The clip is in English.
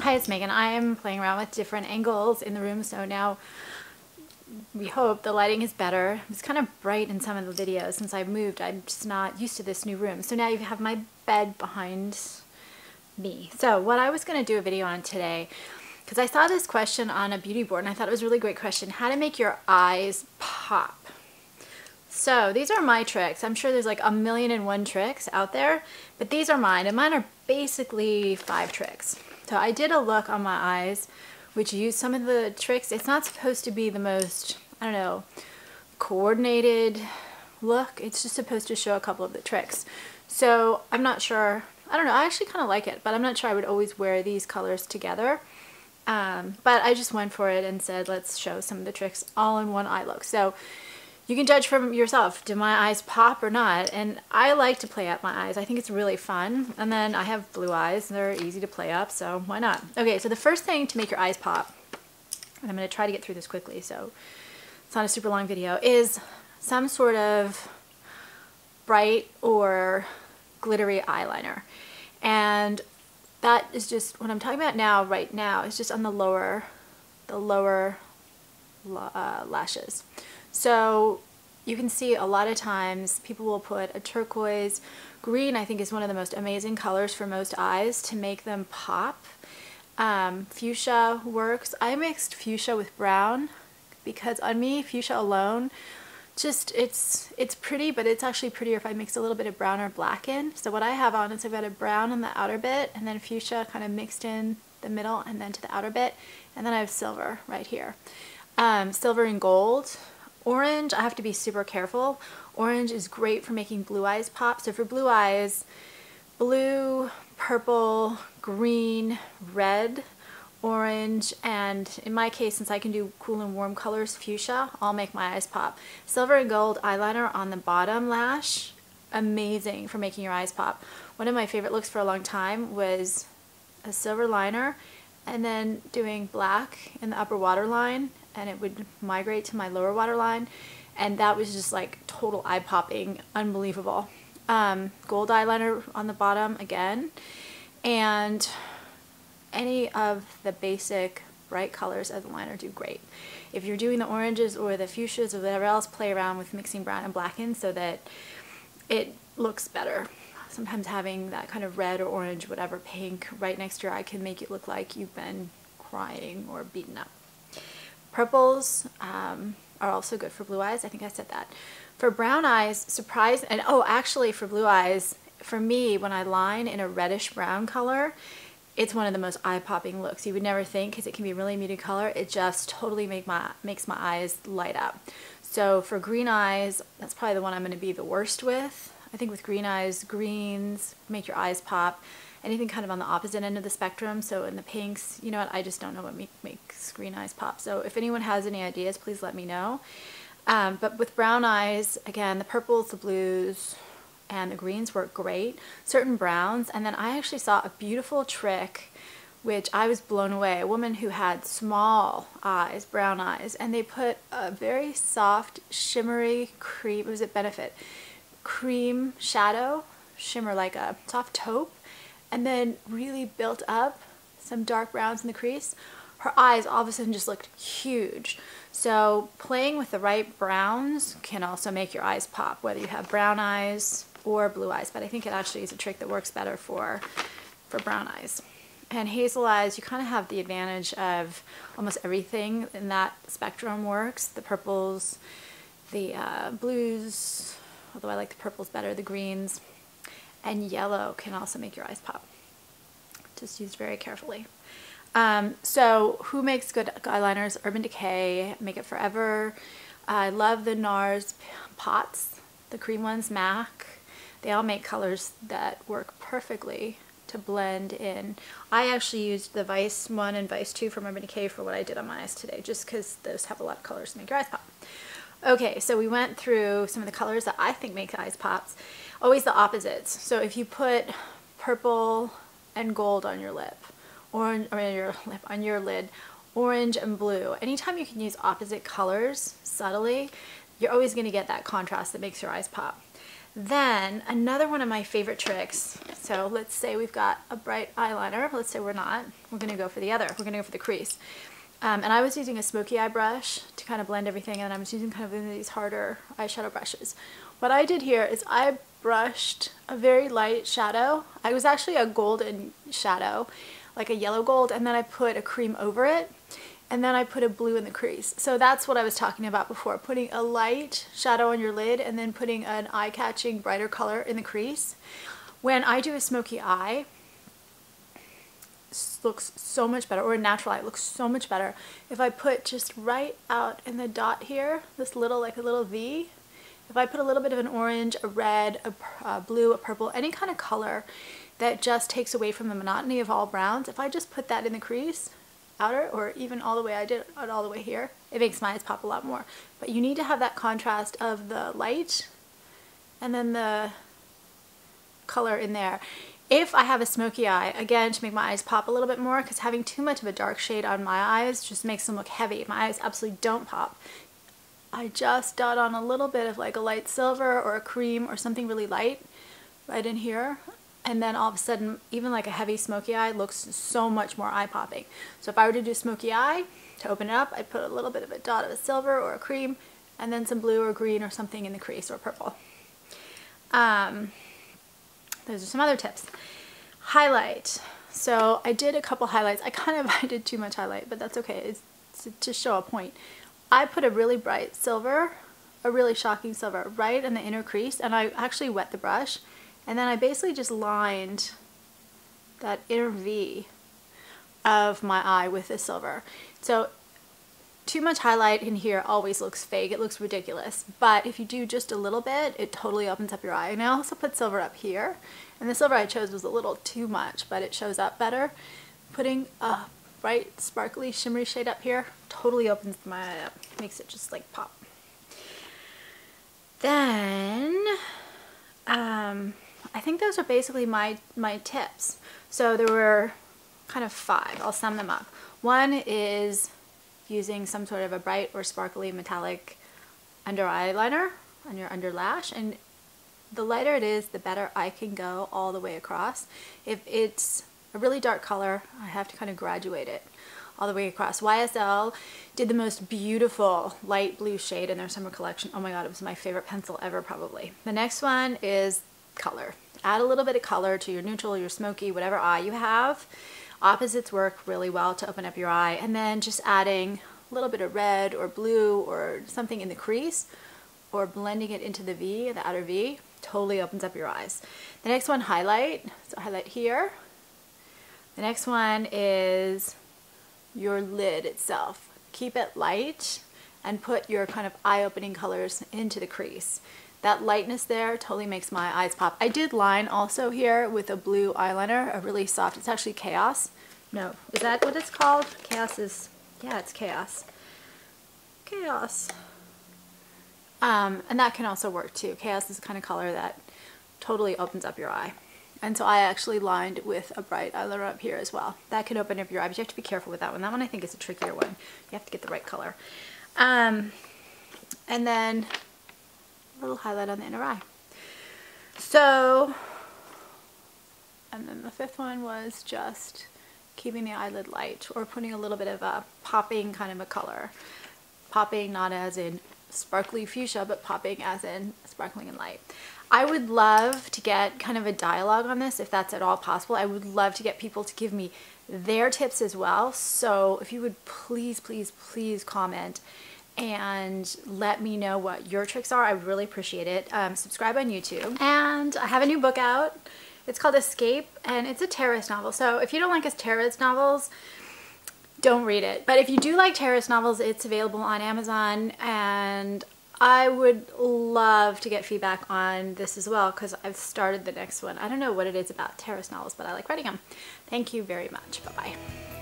Hi, it's Megan. I am playing around with different angles in the room, so now we hope the lighting is better. It's kind of bright in some of the videos since I've moved. I'm just not used to this new room. So now you have my bed behind me. So what I was going to do a video on today, because I saw this question on a beauty board and I thought it was a really great question, how to make your eyes pop. So these are my tricks. I'm sure there's like 1,000,001 tricks out there, but these are mine, and mine are basically 5 tricks. So I did a look on my eyes, which used some of the tricks. It's not supposed to be the most, I don't know, coordinated look. It's just supposed to show a couple of the tricks. So I'm not sure, I don't know, I actually kind of like it, but I'm not sure I would always wear these colors together. But I just went for it and said, let's show some of the tricks all in one eye look. So you can judge for yourself, do my eyes pop or not? And I like to play up my eyes. I think it's really fun. And then I have blue eyes, and they're easy to play up, so why not? Okay, so the first thing to make your eyes pop, and I'm going to try to get through this quickly so it's not a super long video, is some sort of bright or glittery eyeliner. And that is just, what I'm talking about now, right now, is just on the lower lashes. So you can see a lot of times people will put a turquoise. Green, I think, is one of the most amazing colors for most eyes to make them pop. Fuchsia works. I mixed fuchsia with brown because on me, fuchsia alone, just it's pretty, but it's actually prettier if I mix a little bit of brown or black in. So what I have on is I've got a brown on the outer bit and then fuchsia kind of mixed in the middle and then to the outer bit, and then I have silver right here. Silver and gold. Orange, I have to be super careful. Orange is great for making blue eyes pop. So for blue eyes, blue, purple, green, red, orange, and in my case, since I can do cool and warm colors, fuchsia, I'll make my eyes pop. Silver and gold eyeliner on the bottom lash, amazing for making your eyes pop. One of my favorite looks for a long time was a silver liner and then doing black in the upper waterline, and it would migrate to my lower waterline, and that was just like total eye popping, unbelievable. Gold eyeliner on the bottom again, and any of the basic bright colors as a liner do great. If you're doing the oranges or the fuchsias or whatever else, play around with mixing brown and black in so that it looks better. Sometimes having that kind of red or orange, whatever, pink right next to your eye can make it look like you've been crying or beaten up. Purples are also good for blue eyes. I think I said that. For brown eyes, surprise, and oh, actually for blue eyes, for me, when I line in a reddish brown color, it's one of the most eye-popping looks. You would never think, because it can be a really muted color. It just totally makes my eyes light up. So for green eyes, that's probably the one I'm going to be the worst with. I think with green eyes, greens make your eyes pop. Anything kind of on the opposite end of the spectrum, so in the pinks, you know what, I just don't know what makes green eyes pop. So if anyone has any ideas, please let me know. But with brown eyes, again, the purples, the blues, and the greens work great. Certain browns, and then I actually saw a beautiful trick, which I was blown away. A woman who had small eyes, brown eyes, and they put a very soft, shimmery cream, it was at Benefit, cream shadow, shimmer like a soft taupe, and then really built up some dark browns in the crease. Her eyes all of a sudden just looked huge. So playing with the right browns can also make your eyes pop, whether you have brown eyes or blue eyes, but I think it actually is a trick that works better for brown eyes. And hazel eyes, you kind of have the advantage of almost everything in that spectrum works. The purples, the blues, although I like the purples better, the greens, and yellow can also make your eyes pop. Just used very carefully. So who makes good eyeliners? Urban Decay, Make It Forever. I love the NARS pots, the cream ones, MAC. They all make colors that work perfectly to blend in. I actually used the Vice 1 and Vice 2 from Urban Decay for what I did on my eyes today, just because those have a lot of colors to make your eyes pop. Okay, so we went through some of the colors that I think make eyes pops. Always the opposites. So if you put purple and gold on your lip, orange, or on your lid, orange and blue, anytime you can use opposite colors subtly, you're always going to get that contrast that makes your eyes pop. Then another one of my favorite tricks, so let's say we've got a bright eyeliner, let's say we're not, we're gonna go for the other, we're gonna go for the crease. And I was using a smoky eye brush to kind of blend everything, and I was using kind of these harder eyeshadow brushes. What I did here is I brushed a very light shadow. It was actually a golden shadow, like a yellow gold, and then I put a cream over it. And then I put a blue in the crease. So that's what I was talking about before, putting a light shadow on your lid and then putting an eye-catching brighter color in the crease. When I do a smoky eye, it looks so much better, or a natural eye, it looks so much better if I put just right out in the dot here, this little, like a little V. If I put a little bit of an orange, a red, a blue, a purple, any kind of color that just takes away from the monotony of all browns, if I just put that in the crease, outer, or even all the way, I did it all the way here, it makes my eyes pop a lot more. But you need to have that contrast of the light and then the color in there. If I have a smoky eye, again, to make my eyes pop a little bit more, because having too much of a dark shade on my eyes just makes them look heavy. My eyes absolutely don't pop. I just dot on a little bit of like a light silver or a cream or something really light right in here. And then all of a sudden, even like a heavy smoky eye looks so much more eye-popping. So if I were to do smoky eye, to open it up, I'd put a little bit of a dot of a silver or a cream, and then some blue or green or something in the crease, or purple. Those are some other tips. Highlight. So I did a couple highlights. I did too much highlight, but that's okay. It's to show a point. I put a really bright silver, a really shocking silver, right in the inner crease, and I actually wet the brush. And then I basically just lined that inner V of my eye with the silver. So too much highlight in here always looks fake. It looks ridiculous. But if you do just a little bit, it totally opens up your eye. And I also put silver up here. And the silver I chose was a little too much, but it shows up better. Putting a bright, sparkly, shimmery shade up here totally opens my eye up. Makes it just like pop. Then, I think those are basically my tips. So there were kind of 5. I'll sum them up. One is using some sort of a bright or sparkly metallic under eyeliner on your under lash, and the lighter it is, the better I can go all the way across. If it's a really dark color, I have to kind of graduate it all the way across. YSL did the most beautiful light blue shade in their summer collection. Oh my god, it was my favorite pencil ever, probably. The next one is color. Add a little bit of color to your neutral, your smoky, whatever eye you have. Opposites work really well to open up your eye. And then just adding a little bit of red or blue or something in the crease, or blending it into the V, the outer V, totally opens up your eyes. The next one, highlight. So highlight here. The next one is your lid itself. Keep it light and put your kind of eye-opening colors into the crease. That lightness there totally makes my eyes pop. I did line also here with a blue eyeliner, a really soft, it's actually Chaos. No, is that what it's called? Chaos is, yeah, it's Chaos. Chaos. And that can also work too. Chaos is the kind of color that totally opens up your eye. And so I actually lined with a bright eyeliner up here as well. That can open up your eye, but you have to be careful with that one. That one I think is a trickier one. You have to get the right color. And then a little highlight on the inner eye. So, and then the 5th one was just keeping the eyelid light, or putting a little bit of a popping kind of a color. Popping not as in sparkly fuchsia, but popping as in sparkling and light. I would love to get kind of a dialogue on this, if that's at all possible. I would love to get people to give me their tips as well. So if you would please, please, please comment and let me know what your tricks are. I would really appreciate it. Subscribe on YouTube. And I have a new book out. It's called Escape, and it's a terrorist novel. So if you don't like terrorist novels, don't read it. But if you do like terrorist novels, it's available on Amazon, and I would love to get feedback on this as well, because I've started the next one. I don't know what it is about terrorist novels, but I like writing them. Thank you very much. Bye-bye.